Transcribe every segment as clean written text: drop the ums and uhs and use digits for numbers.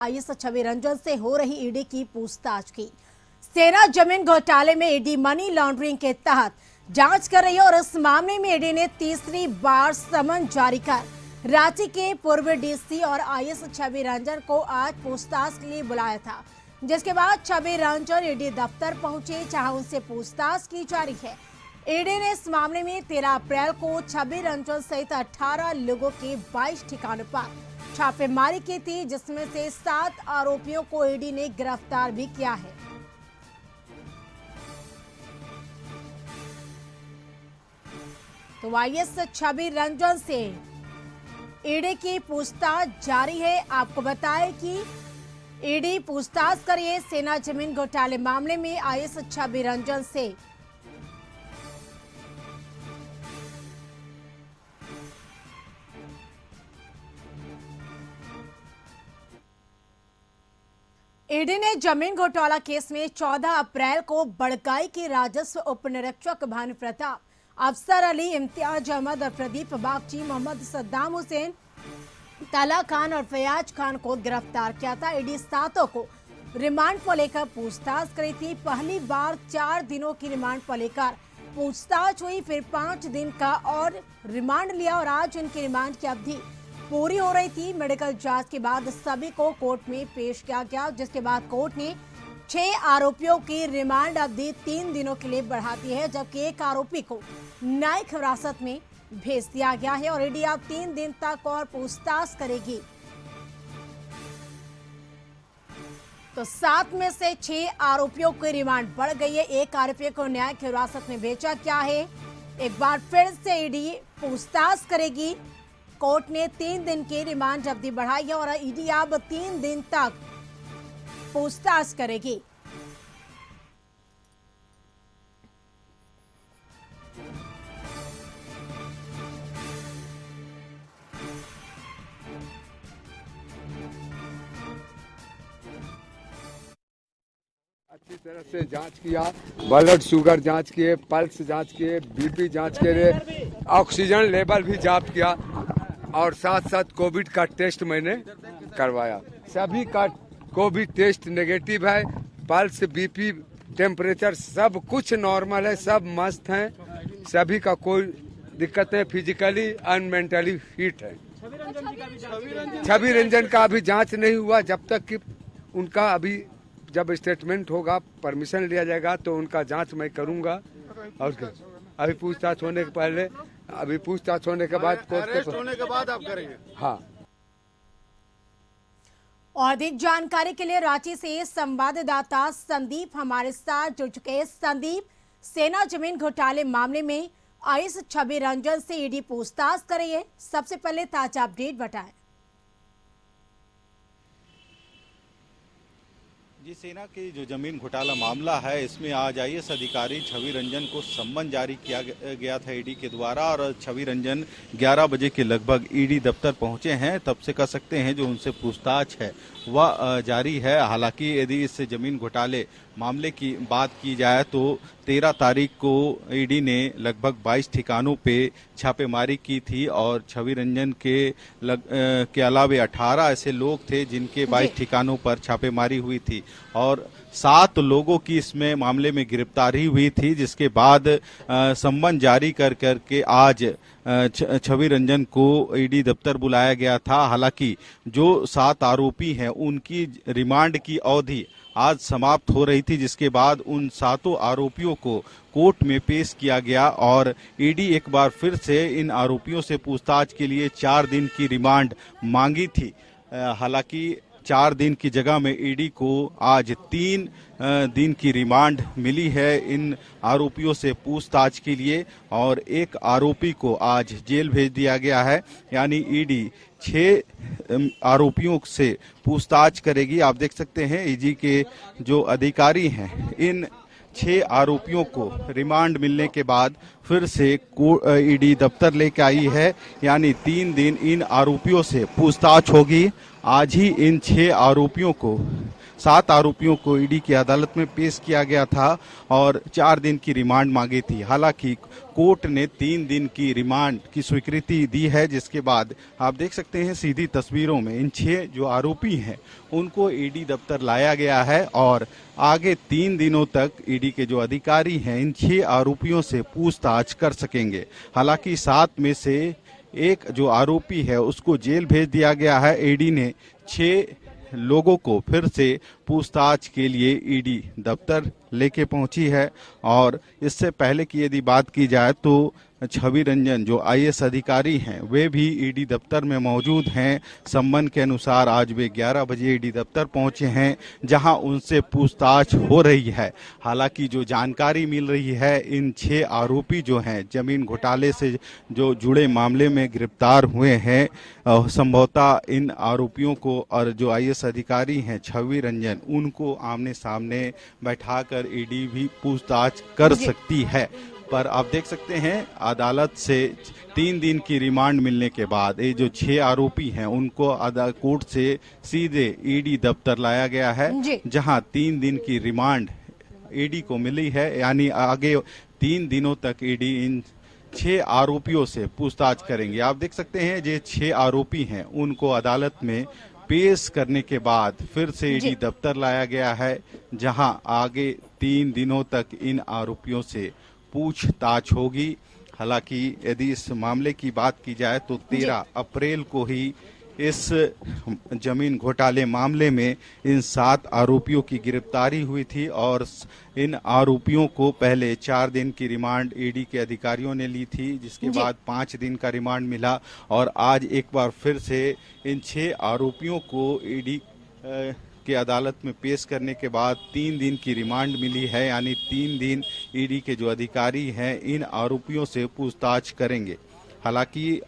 IAS Chhavi Ranjan से हो रही ईडी की पूछताछ की। सेना जमीन घोटाले में ईडी मनी लॉन्ड्रिंग के तहत जांच कर रही है और इस मामले में ईडी ने तीसरी बार समन जारी कर रांची के पूर्व डीसी और आईएएस छवि रंजन को आज पूछताछ के लिए बुलाया था, जिसके बाद छवि रंजन ईडी दफ्तर पहुंचे, जहां उनसे पूछताछ की जा रही है। ईडी ने इस मामले में 13 अप्रैल को छवि रंजन सहित 18 लोगों के 22 ठिकानों पर छापेमारी की थी, जिसमें से 7 आरोपियों को ईडी ने गिरफ्तार भी किया है। तो आईएएस छवि रंजन से ईडी की पूछताछ जारी है। आपको बताएं कि ईडी पूछताछ कर रही है सेना जमीन घोटाले मामले में आईएएस छवि रंजन से। ईडी ने जमीन घोटाला केस में 14 अप्रैल को बड़काई के राजस्व उप निरीक्षक भानु प्रताप, अफसर अली, इम्तियाज अहमद और प्रदीप बागची, मोहम्मद सद्दाम हुसैन, तला खान और फयाज खान को गिरफ्तार किया था। ईडी 7 को रिमांड पर लेकर पूछताछ करी थी। पहली बार 4 दिनों की रिमांड पर लेकर पूछताछ हुई, फिर 5 दिन का और रिमांड लिया और आज उनकी रिमांड की अवधि पूरी हो रही थी। मेडिकल जांच के बाद सभी को कोर्ट में पेश किया गया, जिसके बाद कोर्ट ने 6 आरोपियों की रिमांड अवधि 3 दिनों के लिए बढ़ा दी है, जबकि एक आरोपी को न्यायिक हिरासत में भेज दिया गया है और ईडी अब 3 दिन तक और पूछताछ करेगी। तो 7 में से 6 आरोपियों की रिमांड बढ़ गई है, एक आरोपी को न्यायिक हिरासत में भेजा गया है। एक बार फिर से ईडी पूछताछ करेगी। कोर्ट ने 3 दिन की रिमांड अवधि बढ़ाई है और ईडी अब 3 दिन तक पूछताछ करेगी। अच्छी तरह से जांच किया, ब्लड शुगर जांच किए, पल्स जांच किए, बीपी जांच किए, ऑक्सीजन लेवल भी जांच किया और साथ साथ कोविड का टेस्ट मैंने करवाया। सभी का कोविड टेस्ट नेगेटिव है। पल्स, बीपी, टेम्परेचर सब कुछ नॉर्मल है, सब मस्त हैं, सभी का कोई दिक्कत नहीं, फिजिकली एंड मेंटली फिट है। छवि रंजन का अभी जांच नहीं हुआ, जब तक कि उनका अभी जब स्टेटमेंट होगा, परमिशन लिया जाएगा तो उनका जांच मैं करूंगा। और अभी पूछताछ होने के पहले, अभी पूछताछ होने के बाद, अरेस्ट होने के बाद आप करेंगे। हाँ। और अधिक जानकारी के लिए रांची से संवाददाता संदीप हमारे साथ जुड़ चुके हैं। संदीप, सेना जमीन घोटाले मामले में आईएएस छवि रंजन से ईडी पूछताछ कर रही है, सबसे पहले ताजा अपडेट बताएं। जी, सेना की जो जमीन घोटाला मामला है, इसमें आज आईएएस अधिकारी छवि रंजन को सम्मन जारी किया गया था ईडी के द्वारा और छवि रंजन 11 बजे के लगभग ईडी दफ्तर पहुंचे हैं। तब से कह सकते हैं जो उनसे पूछताछ है वह जारी है। हालांकि यदि इस जमीन घोटाले मामले की बात की जाए तो 13 तारीख को ईडी ने लगभग 22 ठिकानों पे छापेमारी की थी और छवि रंजन के अलावे 18 ऐसे लोग थे जिनके 22 ठिकानों पर छापेमारी हुई थी और 7 लोगों की इसमें मामले में गिरफ्तारी हुई थी, जिसके बाद सम्मन जारी करके आज छवि रंजन को ईडी दफ्तर बुलाया गया था। हालांकि जो 7 आरोपी हैं उनकी रिमांड की अवधि आज समाप्त हो रही थी, जिसके बाद उन 7 आरोपियों को कोर्ट में पेश किया गया और ईडी एक बार फिर से इन आरोपियों से पूछताछ के लिए 4 दिन की रिमांड मांगी थी। हालांकि 4 दिन की जगह में ईडी को आज 3 दिन की रिमांड मिली है इन आरोपियों से पूछताछ के लिए और एक आरोपी को आज जेल भेज दिया गया है। यानी ईडी 6 आरोपियों से पूछताछ करेगी। आप देख सकते हैं ईडी के जो अधिकारी हैं, इन 6 आरोपियों को रिमांड मिलने के बाद फिर से ईडी दफ्तर लेके आई है, यानी 3 दिन इन आरोपियों से पूछताछ होगी। आज ही इन 6 आरोपियों को 7 आरोपियों को ईडी की अदालत में पेश किया गया था और 4 दिन की रिमांड मांगी थी। हालांकि कोर्ट ने 3 दिन की रिमांड की स्वीकृति दी है, जिसके बाद आप देख सकते हैं सीधी तस्वीरों में इन 6 जो आरोपी हैं उनको ईडी दफ्तर लाया गया है और आगे 3 दिनों तक ईडी के जो अधिकारी हैं इन 6 आरोपियों से पूछताछ कर सकेंगे। हालांकि 7 में से एक जो आरोपी है उसको जेल भेज दिया गया है। ईडी ने 6 लोगों को फिर से पूछताछ के लिए ईडी दफ्तर लेके पहुंची है और इससे पहले की यदि बात की जाए तो छवि रंजन जो आईएएस अधिकारी हैं वे भी ईडी दफ्तर में मौजूद हैं। सम्मन के अनुसार आज वे 11 बजे ईडी दफ्तर पहुंचे हैं, जहां उनसे पूछताछ हो रही है। हालांकि जो जानकारी मिल रही है, इन 6 आरोपी जो हैं जमीन घोटाले से जो जुड़े मामले में गिरफ्तार हुए हैं, संभवतः इन आरोपियों को और जो आईएएस अधिकारी हैं छवि रंजन उनको आमने सामने बैठाकर ईडी भी पूछताछ कर सकती है। पर आप देख सकते हैं अदालत से 3 दिन की रिमांड मिलने के बाद ये जो 6 आरोपी हैं उनको कोर्ट से सीधे ईडी दफ्तर लाया गया है, जहां 3 दिन की रिमांड ईडी को मिली है। यानी आगे 3 दिनों तक ईडी इन 6 आरोपियों से पूछताछ करेंगे। आप देख सकते हैं जो 6 आरोपी हैं उनको अदालत में पेश करने के बाद फिर से ईडी दफ्तर लाया गया है, जहां आगे 3 दिनों तक इन आरोपियों से पूछताछ होगी। हालांकि यदि इस मामले की बात की जाए तो 13 अप्रैल को ही इस जमीन घोटाले मामले में इन 7 आरोपियों की गिरफ्तारी हुई थी और इन आरोपियों को पहले 4 दिन की रिमांड ईडी के अधिकारियों ने ली थी, जिसके बाद 5 दिन का रिमांड मिला और आज एक बार फिर से इन 6 आरोपियों को ईडी की अदालत में पेश करने के बाद 3 दिन की रिमांड मिली है। यानी 3 दिन ईडी के जो अधिकारी हैं इन आरोपियों से पूछताछ करेंगे। हालांकि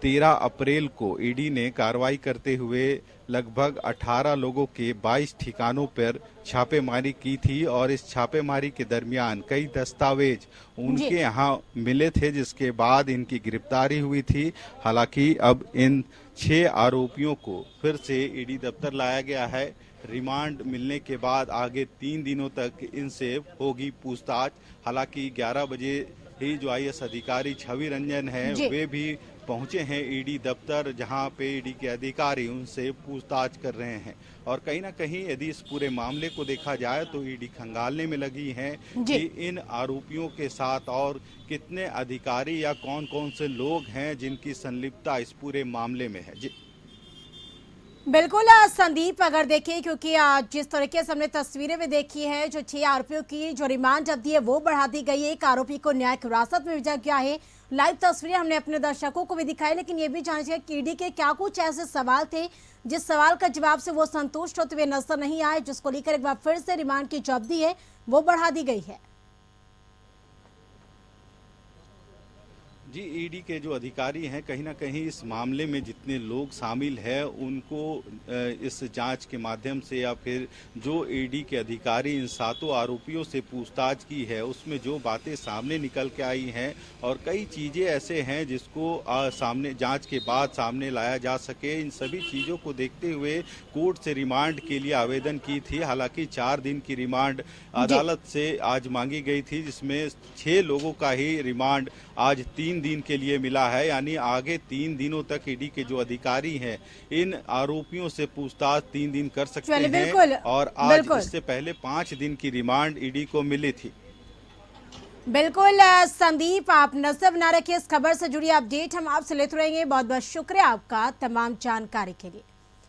13 अप्रैल को ईडी ने कार्रवाई करते हुए लगभग 18 लोगों के 22 ठिकानों पर छापेमारी की थी और इस छापेमारी के दरमियान कई दस्तावेज उनके यहाँ मिले थे, जिसके बाद इनकी गिरफ्तारी हुई थी। हालांकि अब इन 6 आरोपियों को फिर से ईडी दफ्तर लाया गया है। रिमांड मिलने के बाद आगे 3 दिनों तक इनसे होगी पूछताछ। हालांकि 11 बजे ही जो आईएएस अधिकारी छवि रंजन है वे भी पहुंचे हैं ईडी दफ्तर, जहां पे ईडी के अधिकारी उनसे पूछताछ कर रहे हैं। और कहीं ना कहीं यदि इस पूरे मामले को देखा जाए तो ईडी खंगालने में लगी है कि इन आरोपियों के साथ और कितने अधिकारी या कौन कौन से लोग हैं जिनकी संलिप्तता इस पूरे मामले में है। जी बिल्कुल संदीप, अगर देखें क्योंकि जिस तरीके से हमने तस्वीरें में देखी है, जो 6 आरोपियों की जो रिमांड अवधि है वो बढ़ा दी गई है, एक आरोपी को न्यायिक हिरासत में भेजा गया है। लाइव तस्वीरें हमने अपने दर्शकों को भी दिखाई, लेकिन ये भी जानना चाहिए कि ईडी के क्या कुछ ऐसे सवाल थे जिस सवाल का जवाब से वो संतुष्ट होते हुए नजर नहीं आए, जिसको लेकर एक बार फिर से रिमांड की जो अवधि है वो बढ़ा दी गई है। जी, ईडी के जो अधिकारी हैं कहीं ना कहीं इस मामले में जितने लोग शामिल हैं उनको इस जांच के माध्यम से या फिर जो ईडी के अधिकारी इन 7 आरोपियों से पूछताछ की है उसमें जो बातें सामने निकल के आई हैं और कई चीज़ें ऐसे हैं जिसको सामने जांच के बाद सामने लाया जा सके, इन सभी चीज़ों को देखते हुए कोर्ट से रिमांड के लिए आवेदन की थी। हालांकि 4 दिन की रिमांड अदालत से आज मांगी गई थी, जिसमें 6 लोगों का ही रिमांड आज 3 दिन के लिए मिला है। यानी आगे 3 दिनों तक ईडी के जो अधिकारी हैं इन आरोपियों से पूछताछ 3 दिन कर सकते हैं और आज इससे पहले 5 दिन की रिमांड ईडी को मिली थी। बिल्कुल संदीप, आप नजर बना रखिए, इस खबर से जुड़ी अपडेट हम आपसे लेते रहेंगे। बहुत बहुत शुक्रिया आपका तमाम जानकारी के लिए।